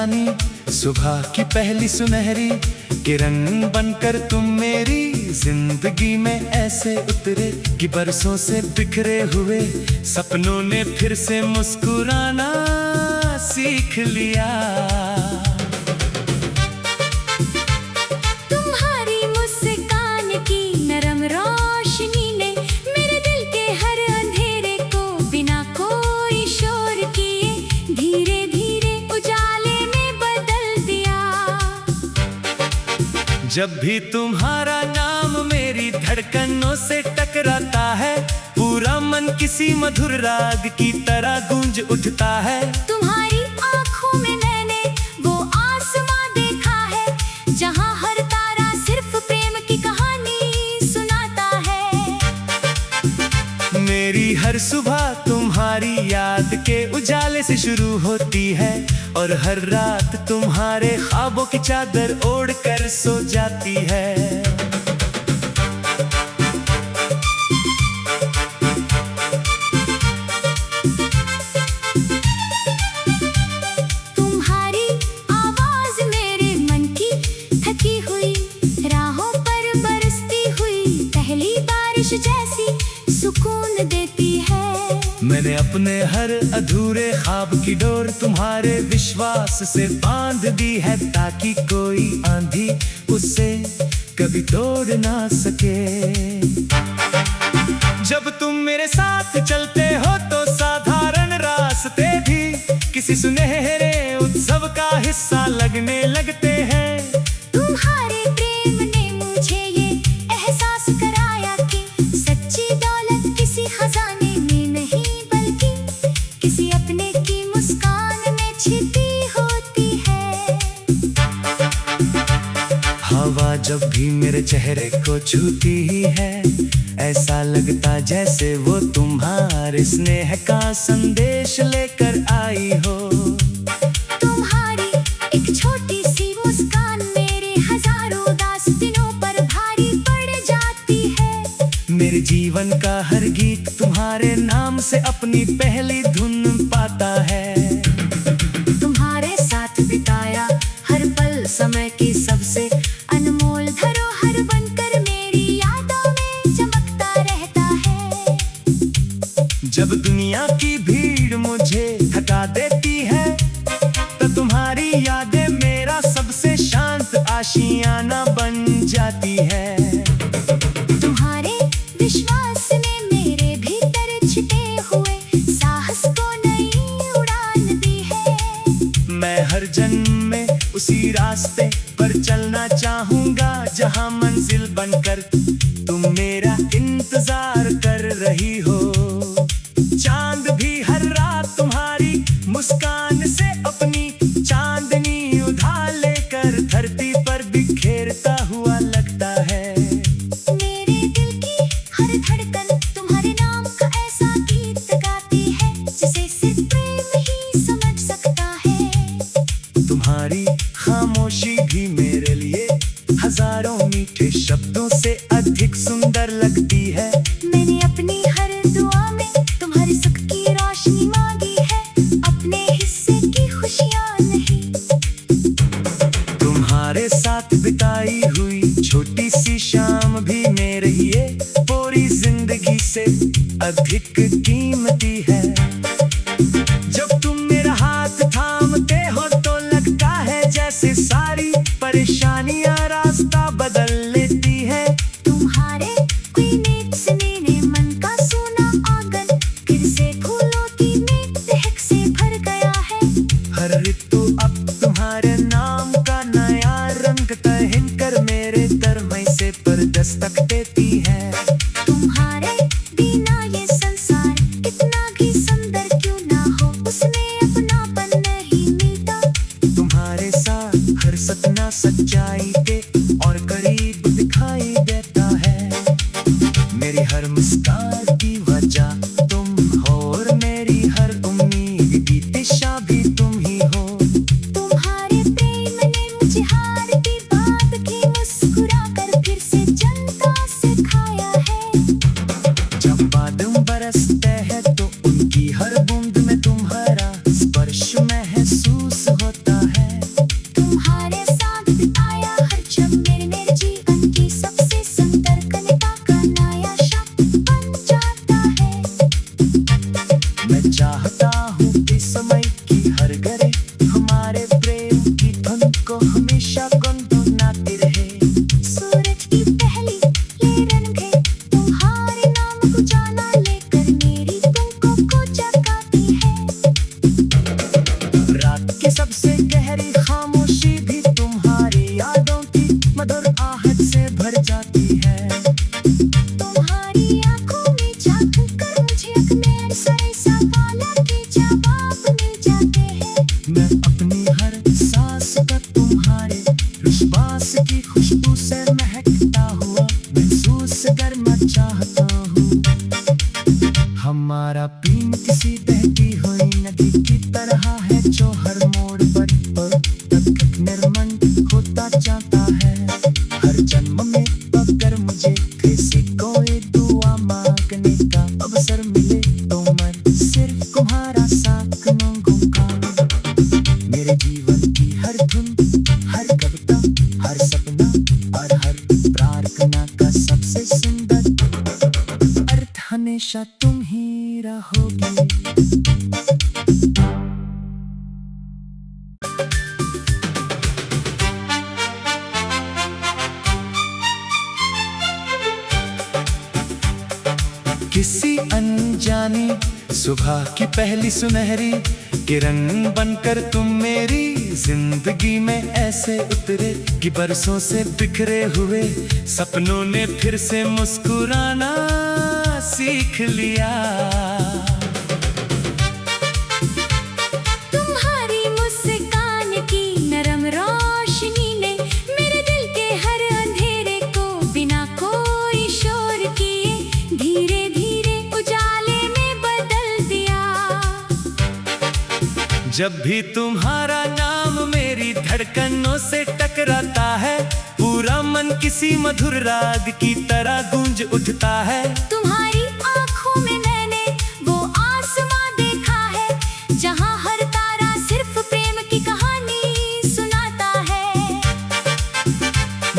जानी, सुबह की पहली सुनहरी किरण बनकर तुम मेरी जिंदगी में ऐसे उतरे कि बरसों से बिखरे हुए सपनों ने फिर से मुस्कुराना सीख लिया। तुम्हारी मुस्कान की नरम रोशनी ने मेरे दिल के हर अंधेरे को बिना कोई शोर किए धीरे धीरे उजाले में बदल दिया। जब भी तुम्हारा नाम मेरी धड़कनों से टकराता है, पूरा मन किसी मधुर राग की तरह गूंज उठता है। तुम्हारी आंखों में मैंने वो आसमां देखा है, जहां हर तारा सिर्फ प्रेम की कहानी सुनाता है। मेरी हर सुबह तुम्हारी याद के उजाले से शुरू होती है, और हर रात तुम्हारे ख्वाबों की चादर ओढ़ कर सो जाती है। तुम्हारी आवाज मेरे मन की थकी हुई राहों पर बरसती हुई पहली बारिश जैसी सुकून देती है। मैंने अपने हर अधूरे ख्वाब की डोर तुम्हारे विश्वास से बांध दी है, ताकि कोई आंधी उससे कभी तोड़ ना सके। जब तुम मेरे साथ चलते हो तो साधारण रास्ते भी किसी सुनहरे उत्सव का हिस्सा लगने लगते हैं। तुम्हारे प्रेम ने मुझे ये एहसास कराया कि सच्ची दौलत किसी खजाने में नहीं बल्कि किसी अपने की मुस्कान में छिपी होती है। हवा जब भी मेरे चेहरे को छूती ही है, ऐसा लगता जैसे वो तुम्हारे स्नेह का संदेश लेकर आई हो। तुम्हारी एक छोटी सी मुस्कान मेरे हजारों उदास दिनों पर भारी पड़ जाती है। मेरे जीवन का हर गीत तुम्हारे नाम से अपनी पहली धुन पाता है। तुम्हारे साथ बिताया हर पल समय की सबसे अनमोल धरोहर बनकर मेरी यादों में चमकता रहता है। जब दुनिया की भीड़ मुझे थका देती है, तो तुम्हारी यादें मेरा सबसे शांत आशियाना बन जाती है। तुम्हारे विश्वास ने मेरे भीतर छिपे हुए साहस को नई उड़ान दी है। मैं हर जन्म में उसी रास्ते पर चलना चाहूंगा, जहां मंजिल बनकर तुम मेरा इंतजार कर रही हो। चांद भी हर रात तुम्हारी मुस्कान से अपनी चांदनी उधार लेकर धरती पर बिखेरता हुआ लगता है। मेरे दिल की हर धड़कन तुम्हारे नाम का ऐसा गीत गाती है, जिसे सिर्फ प्रेम ही समझ सकता है। तुम्हारी खामोशी भी मेरे लिए हजारों मीठे शब्दों से अधिक सुंदर लगती है। मैंने अपनी हर दुआ में तुम्हारे सुख की रोशनी मांगी है, अपने हिस्से की खुशियां नहीं। तुम्हारे साथ बिताई हुई छोटी सी शाम भी मेरे लिए पूरी जिंदगी से अधिक कीमती है। जब तुम मेरा हाथ थामते हो तो लगता है जैसे सारी परेशानियां रास्ता बदल लेती है। तुम्हारे कोई नेक स्नेह ने मन का सोना आंगन फिर से फूलों की महक से भर गया है। हर ऋतु अब तुम्हारे नाम का नया रंग तहन कर मेरे तरमई से पर दस्तक देती है। तुम्हारे बिना ये संसार कितना भी सुंदर क्यों ना हो, उसमें अपनापन नहीं मिलता। तुम्हारे साथ हर सपना सच्चाई के और करीब दिखाई देता है। मेरी हर मुस्कान की वजह तुम हो, और मेरी हर उम्मीद की दिशा भी तुम ही हो। तुम्हारे प्रेम ने मुझे हार की बात की मुस्कुरा कर फिर से जनता सिखा तुमसे डरना चाहता हूँ। हमारा प्रेम किसी बहती हुई नदी की तरह है जो हर मोड़ पर तक निर्मल होता जाता है। हर जन्म में अगर मुझे किसी को एक दुआ मांगने का अवसर मिले तो मैं सिर्फ तुम्हारा साथ मांगूंगा। मेरे जीवन की हर धुन, हर कविता, हर सपना और हर प्रार्थना का सबसे सुंदर अर्थ हमेशा तुम ही रहोगे। किसी अनजानी सुबह की पहली सुनहरी किरण बनकर तुम मेरी जिंदगी में ऐसे उतरे कि बरसों से बिखरे हुए सपनों ने फिर से मुस्कुराना सीख लिया। तुम्हारी मुस्कान की नरम रोशनी ने मेरे दिल के हर अंधेरे को बिना कोई शोर किए धीरे धीरे उजाले में बदल दिया। जब भी तुम्हारा नाम मेरी धड़कनों से टकराता है पूरा मन किसी मधुर राग की तरह गूंज उठता है। तुम्हारी आंखों में मैंने वो आसमां देखा है जहां हर तारा सिर्फ प्रेम की कहानी सुनाता है।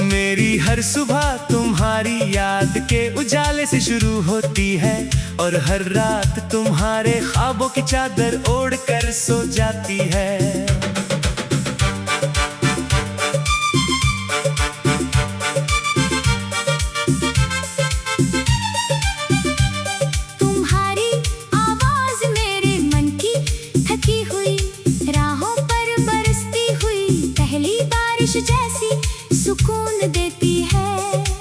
मेरी हर सुबह तुम्हारी याद के उजाले से शुरू होती है और हर रात तुम्हारे ख्वाबों की चादर ओढ़ कर सो जाती है। तुम्हारी आवाज मेरे मन की थकी हुई राहों पर बरसती हुई पहली बारिश जैसी सुकून देती है।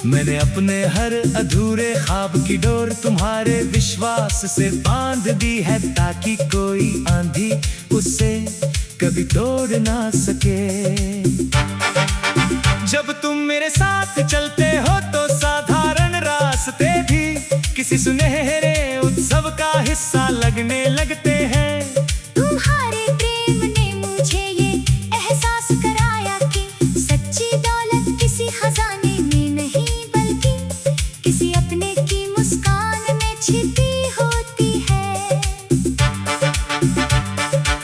मैंने अपने हर अधूरे ख्वाब की डोर तुम्हारे विश्वास से बांध दी है ताकि कोई आंधी उससे कभी तोड़ ना सके। जब तुम मेरे साथ चलते हो तो साधारण रास्ते भी किसी सुनहरे उत्सव का हिस्सा लगने लगते हैं। तुम्हारे प्रेम ने मुझे ये एहसास कराया कि सच्ची दौलत किसी खजाने में नहीं बल्कि किसी अपने की मुस्कान में छिपी होती है।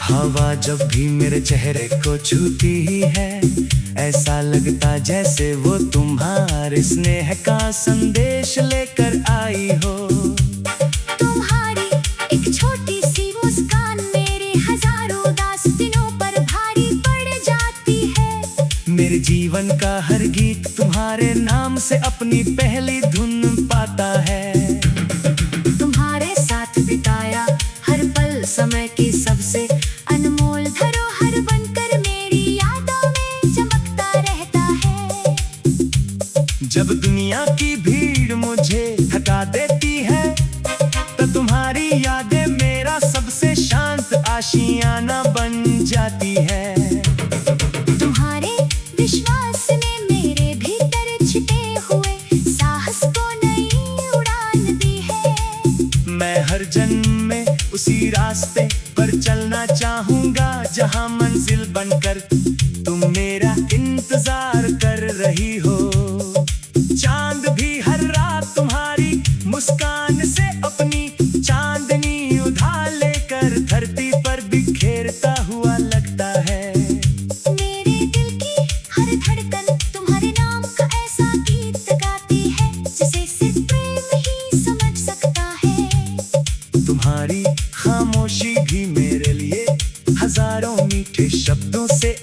हवा जब भी मेरे चेहरे को छूती ही है ऐसा लगता जैसे वो तुम्हारे स्नेह का संदेश लेकर आई हो। तुम्हारी एक छोटी सी मुस्कान मेरे हजारों उदास दिनों पर भारी पड़ जाती है। मेरे जीवन का हर गीत तुम्हारे नाम से अपनी पहली धुन पाता है। तुम्हारे साथ बिताया हर पल समय की सबसे अनमोल धरोहर बनकर मेरी यादों में चमकता रहता है। जब दुनिया की भीड़ मुझे थका देती है तो तुम्हारी यादें मेरा सबसे शांत आशियाना बन जाती है। तुम्हारे विश्वास ने मेरे भीतर छिपे हुए साहस को नई उड़ान दी है। मैं हर जन्म में उसी रास्ते पर चलना चाहूंगा जहां मंजिल बनकर तुम मेरा इंतजार कर रही हो। चांद भी हर रात तुम्हारी मुस्कान से अपनी चांदनी उठा लेकर धरती पर बिखेरता हुआ लगता है। मेरे दिल की हर धड़कन तुम्हारे नाम का ऐसा गीत गाती है जिसे सिर्फ प्रेम ही समझ सकता है। तुम्हारी खामोशी भी मेरे लिए हजारों मीठे शब्दों से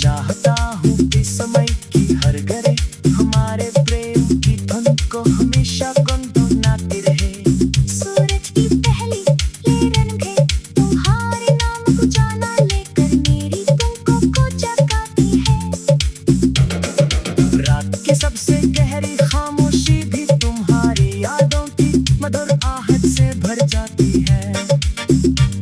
चाहता हूँ कि समय की हर घड़ी हमारे प्रेम की धुन को हमेशा गुनगुनाती रहे। सूरज की पहली किरण भी तुम्हारे नाम को जाना लेकर मेरी तुमको को जगाती है। रात की सबसे गहरी खामोशी भी तुम्हारी यादों की मधुर आहट से भर जाती है।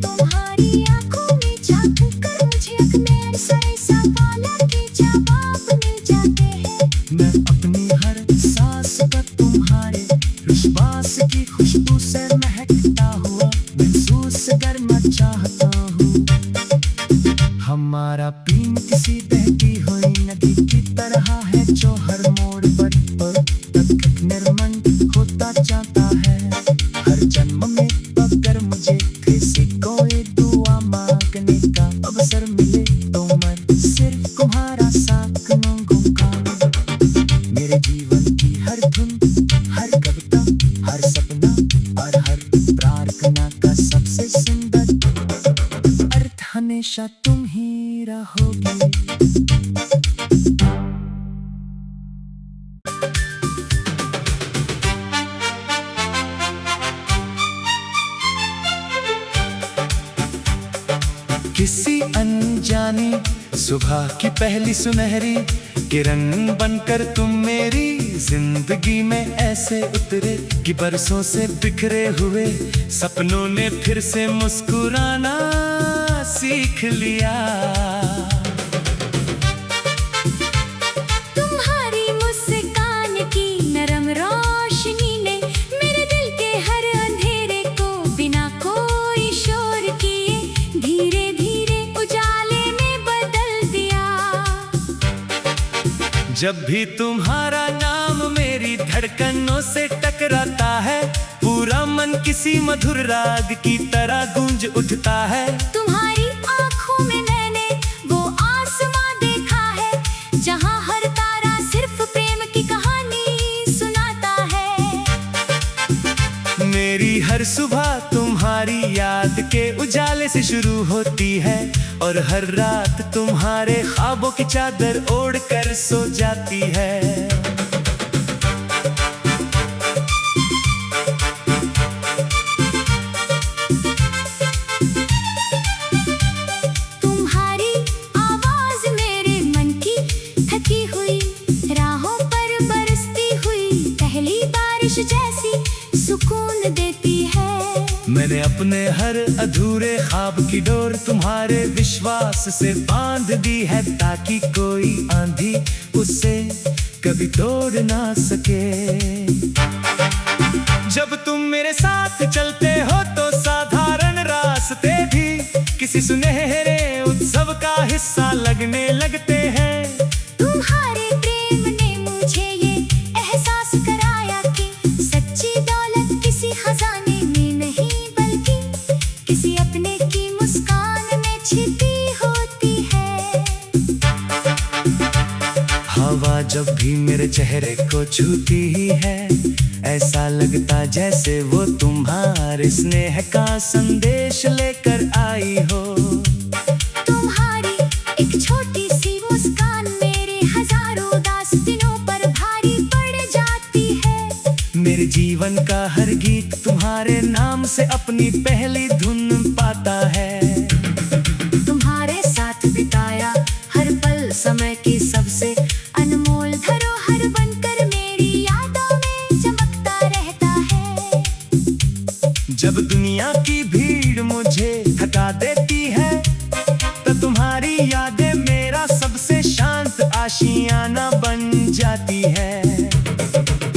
तुम्हारी आंखों में झांक कर मुझे अपने सारे सवालों के जवाब मिल जाते हैं। मैं अपनी हर सांस पर तुम्हारे विश्वास की खुशबू से महकता हुआ महसूस करना चाहता हूँ। हमारा प्रेम किसी बहती हुई नदी की तरह है जो हर मोड़ पर तक निर्मल होता जाता है। हर जन्म में अगर मुझे किसी कोई दुआ मांगने का अवसर मिले तो मैं सिर्फ तुम्हारा साथ मांगूंगा। मेरे जीवन की हर धुन, हर कविता, हर सपना और हर प्रार्थना का सबसे सुंदर अर्थ हमेशा तुम ही रहोगे। किसी अनजानी सुबह की पहली सुनहरी किरण बनकर तुम मेरी जिंदगी में ऐसे उतरे कि बरसों से बिखरे हुए सपनों ने फिर से मुस्कुराना सीख लिया। तुम्हारी मुस्कान की नरम रोशनी ने मेरे दिल के हर अंधेरे को बिना कोई शोर किए धीरे धीरे उजाले में बदल दिया। जब भी तुम्हारा नाम मेरी धड़कनों से टकराता है पूरा मन किसी मधुर राग की तरह गूंज उठता है। तुम्हारी आंखों में मैंने वो आसमां देखा है जहां हर तारा सिर्फ प्रेम की कहानी सुनाता है। मेरी हर सुबह तुम्हारी याद के उजाले से शुरू होती है और हर रात तुम्हारे ख्वाबों की चादर ओढ़ कर सो जाती है। तुम्हारी आवाज मेरे मन की थकी हुई राहों पर बरसती हुई पहली बारिश जैसी सुकून देती है। मैंने अपने हर अधूरे ख्वाब की डोर तुम्हारे विश्वास से बांध दी है ताकि कोई आंधी उससे कभी तोड़ ना सके। जब तुम मेरे साथ चलते हो तो साधारण रास्ते भी किसी सुनहरे उत्सव का हिस्सा लगने लगते हैं। तुम्हारे प्रेम ने मुझे ये एहसास कराया कि सच्ची दौलत किसी खजाने में नहीं बल्कि किसी अपने की मुस्कान में छिपी होती है। हवा जब भी मेरे चेहरे को छूती ही है ऐसा लगता जैसे वो तुम्हारे स्नेह का संदेश लेकर आई हो। तुम्हारी एक छोटी सी मुस्कान मेरे हजारों उदास दिनों पर भारी पड़ जाती है। मेरे जीवन का हर गीत तुम्हारे नाम से अपनी पहली धुन पाता है। तुम्हारे साथ बिताया हर पल समय की सबसे अनमोल धरोहर बनकर मेरी यादों में चमकता रहता है। जब दुनिया की भीड़ मुझे थका देती है तो तुम्हारी यादें मेरा सबसे शांत आशियाना बन जाती है।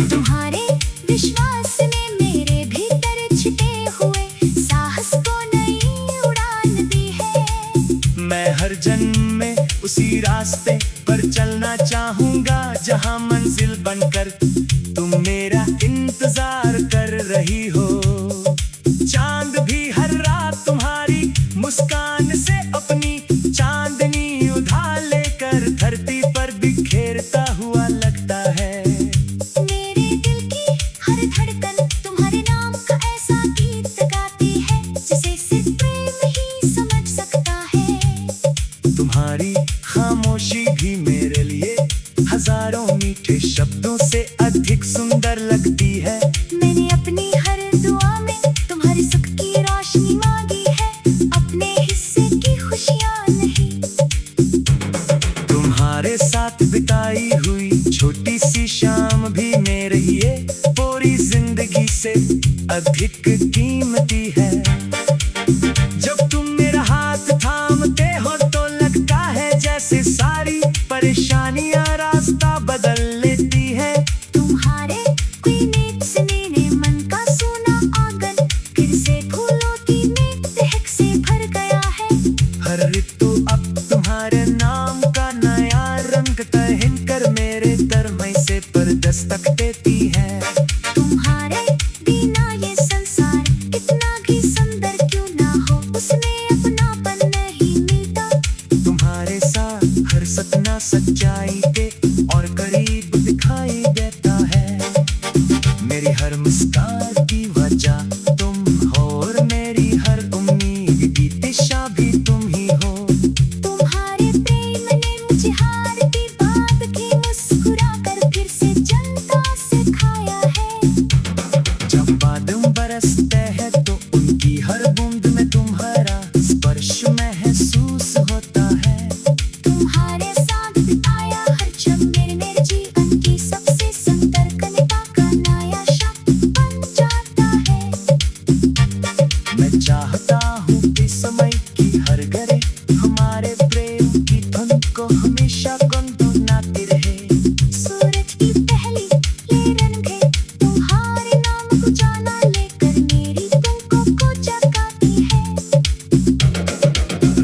तुम्हारे विश्वास ने मेरे भीतर छिपे हुए साहस को नई उड़ान दी है। मैं हर जन्म में उसी रास्ते पर चलना चाहूंगा जहां मंजिल बनकर तुम मेरा इंतजार कर रही हो। चांद भी हर रात तुम्हारी मुस्कान से अपनी चांदनी उठा लेकर धरती पर बिखेरता हुआ लगता है। मेरे दिल की हर धड़कन तुम्हारे नाम का ऐसा गीत गाती है जिसे सिर्फ प्रेम ही समझ सकता है। तुम्हारी खामोशी खामोशी भी मेरे लिए हजारों मीठे शब्दों से अधिक सुंदर लगती है। मैंने अपनी हर दुआ में तुम्हारे सुख की रोशनी मांगी है, अपने हिस्से की खुशियाँ नहीं। तुम्हारे साथ बिताई हुई छोटी सी शाम भी मेरे लिए पूरी जिंदगी से अधिक कीमती है। जब तुम मेरा हाथ थामते हो तो लगता है जैसे सारी परेशानियां रास्ता बदल लेती है। तुम्हारे कोई नेक से मेरे मन का सोना आंगन फिर से फूलों की महक से भर गया है। हर ऋतु अब तुम्हारे नाम का नया रंग तहन कर मेरे तरमई से पर दस्तक देती है। तुम्हारे बिना ये संसार कितना भी सुंदर क्यों ना हो, उसमें अपनापन नहीं मिलता। तुम्हारे साथ हर सपना सच्चाई के और करीब दिखाई देता है। मेरी हर मुस्कान की वजह तुम हो और मेरी हर उम्मीद की दिशा भी तुम ही हो। तुम्हारे प्रेम ने मुझे हार की बात की मुस्कुरा कर फिर से जनता सिखाया है। जब बादल बरसते हैं तो उनकी हर बूंद में तुम्हारा स्पर्श महसूस होता है। तुम्हारे साथ बिताया हर क्षण मेरे जीवन की सबसे सुंदर कविता का नया शब्द बन जाता है। मैं चाहता हूँ कि समय की हर घड़ी हमारे प्रेम की धुन को हमेशा गुनगुनाती रहे। सूरज की पहली किरण भी तुम्हारे नाम को जाना लेकर मेरी तुमको को जगाती है।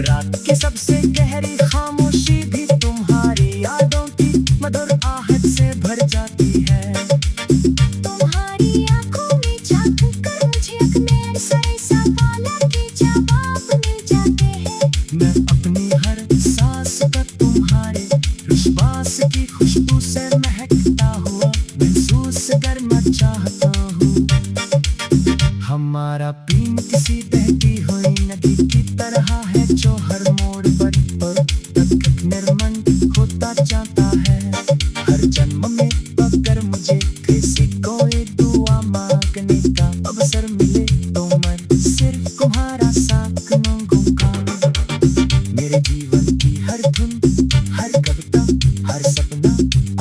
रात की सबसे गहरी खामोशी भी तुम्हारी यादों की मधुर आहट से भर जाती है। तुम्हारी आंखों में झांक कर मुझे अपने सारे सवालों के जवाब मिल जाते हैं। मैं अपनी हर सांस का तुम्हारे विश्वास की खुशबू से महकता हुआ महसूस करना चाहता हूँ। हमारा प्रेम किसी बहती हुई नदी की तरह है जो हर मोड़ पर तक निर्मल होता जाता है। हर जन्म में अगर मुझे किसी कोई दुआ मांगने का अवसर मिले तो मैं सिर्फ तुम्हारा साथ मांगूंगा। मेरे जीवन की हर धुन, हर कविता, हर सपना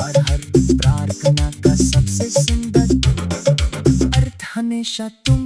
और हर प्रार्थना का सबसे सुंदर अर्थ हमेशा तुम